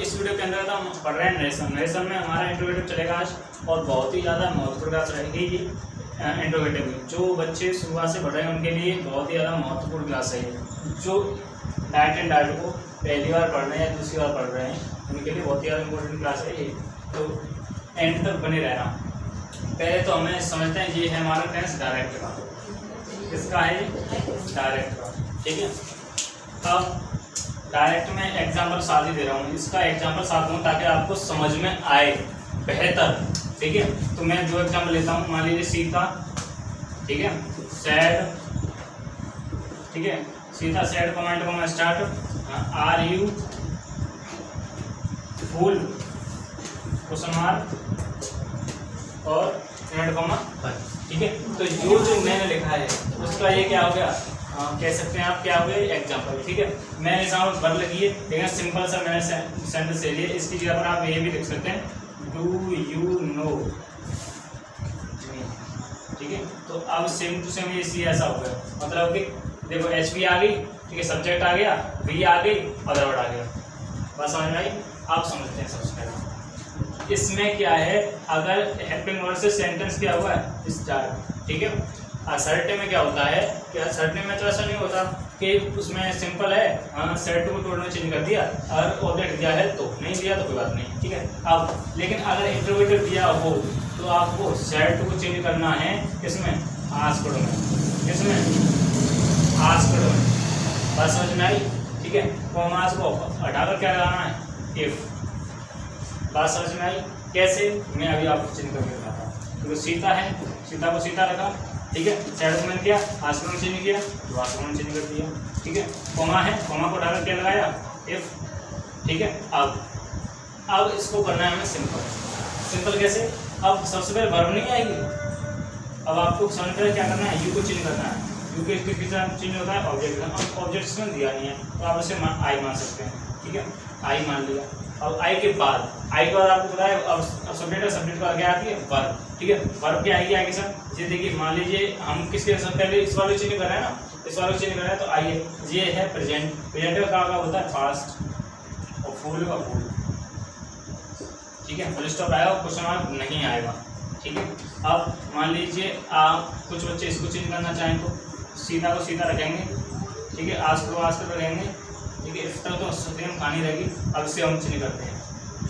इस वीडियो के अंदर हम पढ़ रहे हैं नरेशन में हमारा इंट्रोगेटिव चलेगा आज, और बहुत ही ज़्यादा महत्वपूर्ण क्लास रहेगी ये इंट्रोगेटिव में। जो बच्चे शुरुआत से पढ़ रहे हैं उनके लिए बहुत ही ज़्यादा महत्वपूर्ण क्लास है ये। जो डायरेक्ट एंड डायरेक्ट को पहली बार पढ़ रहे हैं या दूसरी बार पढ़ रहे हैं उनके लिए बहुत ही ज़्यादा इंपॉर्टेंट क्लास है ये, तो एंड तक बने रहना। पहले तो हमें समझते हैं ये है हमारा टेंस डायरेक्ट का, किसका है डायरेक्ट का, ठीक है। अब डायरेक्ट में एग्जाम्पल साथ ही दे रहा हूँ, इसका एग्जाम्पल साथ दूँ ताकि आपको समझ में आए बेहतर, ठीक है। तो मैं जो एग्जाम्पल लेता हूँ, मान लीजिए सीता, ठीक है, सैड, ठीक है, सीता सैड कमेंट को मैं start, are you fool question mark और एंड कॉमा, ठीक है। तो जो मैंने लिखा है उसका ये क्या हो गया, कह सकते हैं आप क्या हो गया एग्जाम्पल, ठीक है। मैंने एग्जाम्पल भर लगी है, लेकिन सिंपल सा मैंने सेंटेंस ले लिया। इसकी जगह पर आप ये भी लिख सकते हैं, डू यू नो, ठीक है। तो अब सेम टू सेम ये ऐसा हो गया, मतलब कि देखो एच बी आ गई, ठीक है, सब्जेक्ट आ गया, वी आ गई, अदर वर्ड आ गया, बस समझ में आई। आप समझते हैं सबसे पहले इसमें क्या है, अगर हेल्पिंग वर्ड से सेंटेंस क्या हुआ है स्टार्ट, ठीक है। असर्टिव में क्या होता है कि असर्टिव में तो ऐसा नहीं होता कि उसमें सिंपल है, हाँ सेट को टोल में चेंज कर दिया, अगर ऑब्जेक्ट दिया है तो, नहीं दिया तो कोई बात नहीं, ठीक है। अब लेकिन अगर इंट्रोगेटिव दिया हो तो आपको सेट को चेंज करना है, किसमें, आस्क्ड में, किसमें, आस्क्ड में, बात समझ में आई, ठीक है। कॉमास को हटाकर क्या लगाना है, इफ, बात समझ में आई। कैसे, मैं अभी आपको चेंज करके बताता हूँ। तो सीता है, सीता को सीता रखा, ठीक है, सैड को मैंने किया, आस्क्ड में चेंज किया तो आस्क्ड में चेंज कर दिया, ठीक है। कॉमा है, कॉमा को हटाकर क्या लगाया, इफ, ठीक है। अब इसको करना है हमें सिंपल। सिंपल कैसे, अब सबसे पहले वर्ब नहीं आएगी, अब आपको समझ में क्या करना है, यू को चेंज करना है। यू के किस चेंज होता है, ऑब्जेक्ट, अब ऑब्जेक्ट इसमें दिया नहीं है तो आप इसे आई मान सकते हैं, ठीक है, आई मान लिया। अब आई के बाद आपको पता है अब सब्जेक्ट है, सब्जेक्ट का क्या आती है वर्ब, ठीक है। वर्ब क्या आएगी सर, ये देखिए मान लीजिए हम किसके साथ पहले इस वाले चेंज कर रहे हैं ना, इस वाले चेंज कर रहे हैं, तो आइए ये है प्रेजेंट, प्रेजेंट का क्या होता है फास्ट, और फूल का फूल, ठीक है। फुल स्टॉप आएगा, क्वेश्चन मार्क नहीं आएगा, ठीक है। अब मान लीजिए आप कुछ बच्चे इसको चेंज करना चाहें तो सीता को सीता रखेंगे, ठीक है, आस्क्ड को आस्क्ड रखेंगे, ठीक है। इस तरह तो सेम कहानी रहेगी। अब इसे हम चेंज करते हैं,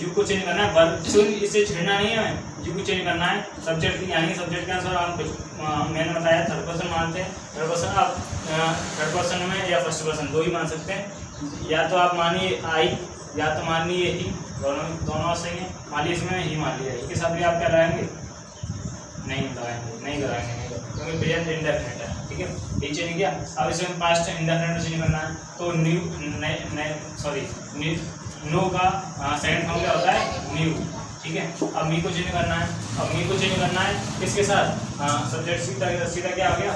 यू को चेंज करना है, वर्ब से इसे छेड़ना नहीं है, हमें यू को चेंज करना है, सब्जेक्ट यानी सब्जेक्ट के आंसर हम कुछ मैंने बताया थर्ड पर्सन मानते हैं, थर्ड पर्सन आप थर्ड पर्सन में या फर्स्ट पर्सन दो ही मान सकते हैं, या तो आप मानिए आई या तो मानिए ही, दोनों सही है। मान लीजिए इसमें ही मान लिया, इसके साथ भी आप क्या लगाएंगे, नहीं लगाएंगे क्योंकि प्रेजेंट इंडेफिनिट है, ठीक है, ये चेंज किया। अब इसमें पास्ट इंडेफिनिट चेंज करना है तो न्यू, नो का सेकंड फॉर्म क्या होता है, न्यू, ठीक है। अब मी को चेंज करना है, अब मी को चेंज करना है किसके साथ, सब्जेक्ट सीधा क्या आ गया,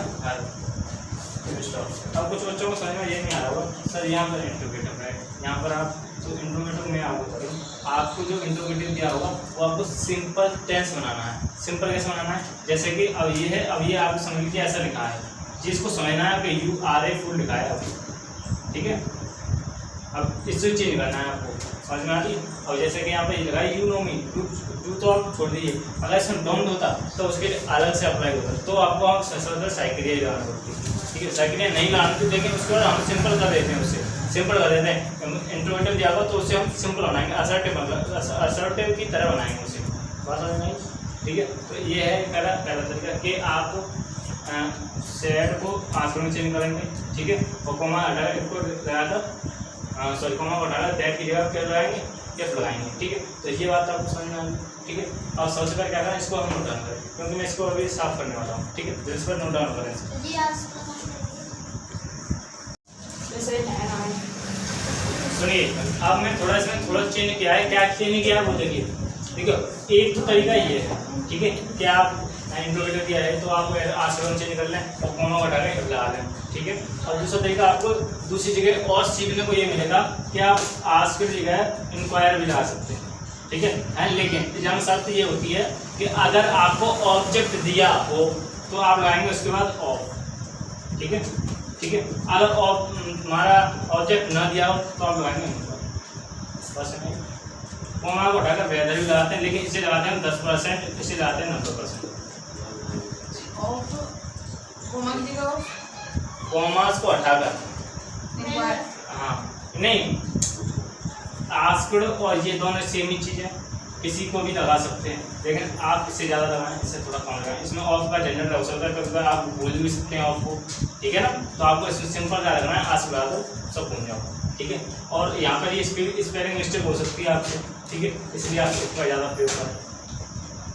अब कुछ बच्चों को समझ में ये नहीं आ रहा होगा सर यहाँ पर इंट्रोगेटिव है, यहाँ पर आप जो इंट्रोगेटिव में आपको जो इंट्रोगेटिव दिया होगा वो आपको सिंपल टेंस बनाना है। सिंपल कैसे बनाना है, जैसे कि अब ये है, अब ये आप समझ लीजिए ऐसा लिखा है, जिसको समझना है कि यू आर ए फुल लिखा है अभी, ठीक है। अब इससे चेंज करना है आपको, समझ में आ रही। और जैसे कि यहाँ पे ये लगा यू नो मी, टू तो आप छोड़ दीजिए, अगर इसमें डोंट होता तो उसके लिए अलग से अप्लाई होता, तो आपको आप साइकिलिया लगाना पड़ती, ठीक है। साइकिलिया नहीं लगानी, लेकिन उसके बाद हम सिंपल कर देते हैं, उससे सिंपल कर देते हैं। इंट्रोगेटिव दिया होगा तो उससे हम सिंपल बनाएंगे, असर्टिव की तरह बनाएंगे उसे, बात समझ में आई, ठीक है। तो ये है पहला तरीका कि आप सैड को आस्क्ड में चेंज करेंगे, ठीक है, और कॉमा हटाकर इसको लगाकर सॉरी कॉमा को हटाकर दैट की जगह क्या लगाएंगे, एफ लगाएंगे, ठीक है। तो ये बात आपको समझ में आ गई, ठीक है। और सबसे पहले क्या करें, इसको हम नोट डाउन करें क्योंकि मैं इसको अभी साफ करने वाला हूँ, ठीक है। तो इस पर नोट डाउन करें, सुनिए। अब मैं इसमें थोड़ा चेंज किया है, क्या चेंज किया है वो देखिए, ठीक है। एक तो तरीका ये है, ठीक है, कि आप इंट्रोगेटिव दिया है तो आप आस्क्ड चेंज कर लें और कॉमा हटा के लगा लें, ठीक है। और दूसरा तरीका आपको दूसरी जगह और सीखने को ये मिलेगा कि आप आस्क्ड की जगह इंक्वायर भी लगा सकते हैं, ठीक है। लेकिन यहाँ शर्त ये होती है कि अगर आपको ऑब्जेक्ट दिया हो तो आप लगाएंगे उसके बाद ऑफ, ठीक है, ठीक है। अगर हमारा ऑब्जेक्ट ना दिया हो तो आप लगाएंगे बस। कॉमा को हटाकर वेदर भी लगाते हैं, लेकिन इसे लगाते हैं 10%, इसे लगाते हैं 90%। कॉमा की जगह कॉमास को हटाकर, हाँ नहीं, आस्क्ड और ये दोनों सेम ही चीज़ है, किसी को भी लगा सकते हैं, लेकिन आप इससे ज़्यादा लगाएं, इससे थोड़ा कम लगाएं। इसमें ऑफ का जनरेटर हो सकता है, कभी बार आप भूल भी सकते हैं ऑफ को, ठीक है ना। तो आपको इसमें सिंपल क्या लगना है, आस्क्ड लगा दो, सब भूल जाओ, ठीक है। और यहाँ पर ये स्पेलिंग मिस्टेक हो सकती है आपसे, ठीक है, इसलिए आप इसका ज़्यादा प्रयोग करें,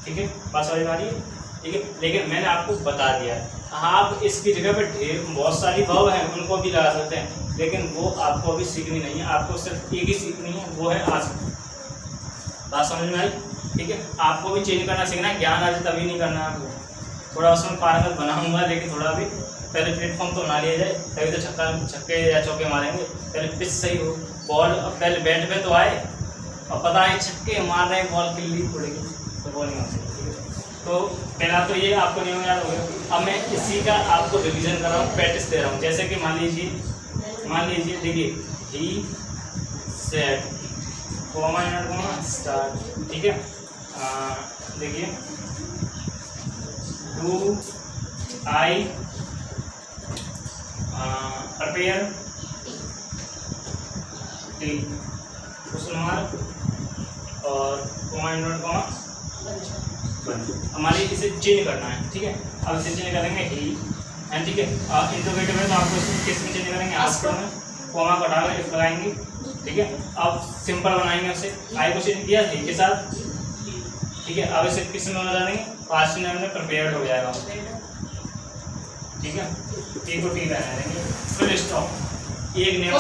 ठीक है। पास वाली बारी है, ठीक है। लेकिन मैंने आपको बता दिया है, आप इसकी जगह पर ढेर बहुत सारी वर्ब हैं, उनको भी लगा सकते हैं, लेकिन वो आपको अभी सीखनी नहीं है, आपको सिर्फ एक ही सीखनी है, वो है आस्क्ड। बात समझ में आई, ठीक है। आपको भी चेंज करना सीखना है, ज्ञान आज तभी नहीं करना है आपको, थोड़ा उसमें पारंगत बनाऊंगा, लेकिन थोड़ा भी पहले प्लेटफॉर्म तो बना लिया जाए, तभी तो छक्के या चौके मारेंगे। पहले पिच सही हो, बॉल पहले बैट पे तो आए, और पता है छक्के मार रहे हैं, बॉल किल्ली पड़ेगी तो बॉल नहीं हो सकती, ठीक है। तो पहला तो ये आपको नहीं याद हो गया। अब मैं इसी का आपको रिविजन कर रहा हूँ, प्रैक्टिस दे रहा हूँ। जैसे कि मान लीजिए देखिए, he said comma and comma start, ठीक है। देखिए, do I prepare T, question mark और कॉमा एंड कॉमा बन। हमारे इसे चेंज करना है, ठीक है। अब इसे चेंज करेंगे ही एंड, ठीक है। इंटरोगेटिव में तो आपको किस में चेंज करेंगे, आस्क्ड में, कॉमा को हटाकर इफ लगाएंगे, ठीक है। अब सिंपल बनाएंगे उसे, आई को चेंज किया ही के साथ, ठीक है। अब इसे किस में बना देंगे, पास्ट में प्रिपेयर्ड हो जाएगा, ठीक है। टी को टी लगा देंगे, फुल स्टॉप, एक नेम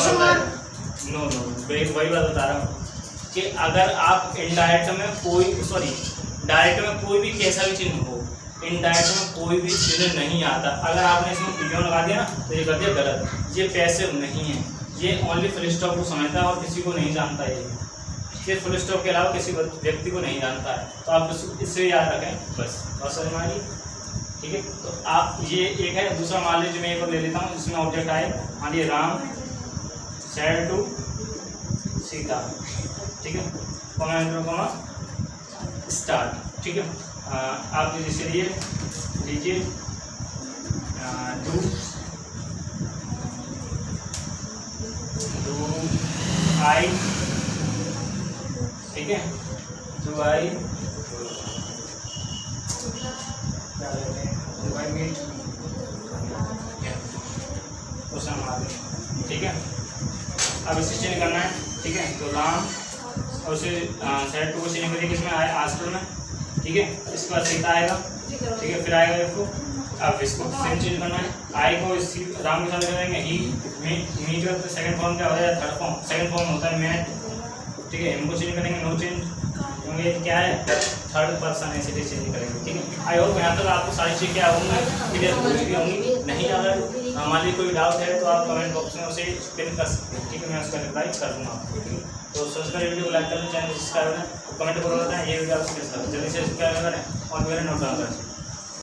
नो वही बात बता रहा हूँ कि अगर आप इनडायरेक्ट में डायरेक्ट में कोई भी कैसा भी चिन्ह हो, इनडायरेक्ट में कोई भी चिन्ह नहीं आता, अगर आपने इसमें पिलियन लगा दिया ना तो ये कर दिया गलत। ये पैसिव नहीं है, ये ओनली फुल स्टॉप को समझता है और किसी को नहीं जानता है, ये फुल स्टॉप के अलावा किसी व्यक्ति को नहीं जानता है। तो आप इससे याद रखें, बस और समझ में आ रही, ठीक है। तो आप ये एक है। दूसरा मान लीजिए मैं एक और ले लेता हूँ, जिसमें ऑब्जेक्ट आए, मान लीजिए राम सेड टू सीता, ठीक है, कॉमा स्टार्ट, ठीक है। आप जैसे लीजिए डू आई, ठीक है, डू आई मीट, ठीक है। अब इसे चेंज करना है, ठीक है। तो राम और उसे सेट टू को चेंज करिए, किसमें आए, आस्क्ड में, ठीक है। इसके बाद सीता आएगा, ठीक है, फिर आएगा इसको, अब इसको सेम चेंज करना है, आई को इसी राम के साथ करेंगे ही, मी जो है सेकंड फॉर्म क्या हो जाएगा, थर्ड फॉर्म, सेकंड फॉर्म होता है मैट, ठीक है। इनको चेंज करेंगे, नो चेंज, क्योंकि क्या है थर्ड पर्सन है, इसलिए चेंज करेंगे, ठीक है। आई होप यहाँ तक आपको सारी चीज़ें क्या होंगी, क्लियर होंगी। नहीं अगर मान लीजिए कोई डाउट है तो आप कमेंट बॉक्स में उसे पिन कर सकते हैं, ठीक है, मैं उसका रिप्लाई कर दूँगा आपको, ठीक है। तो सब्सक्राइब वीडियो को लाइक कर लें, चैनल सब्सक्राइब करें, कमेंट करो बताएं ये वीडियो आपको कैसा लगा, जल्दी से सब्सक्राइब करें और मेरा नोट डाउन करें।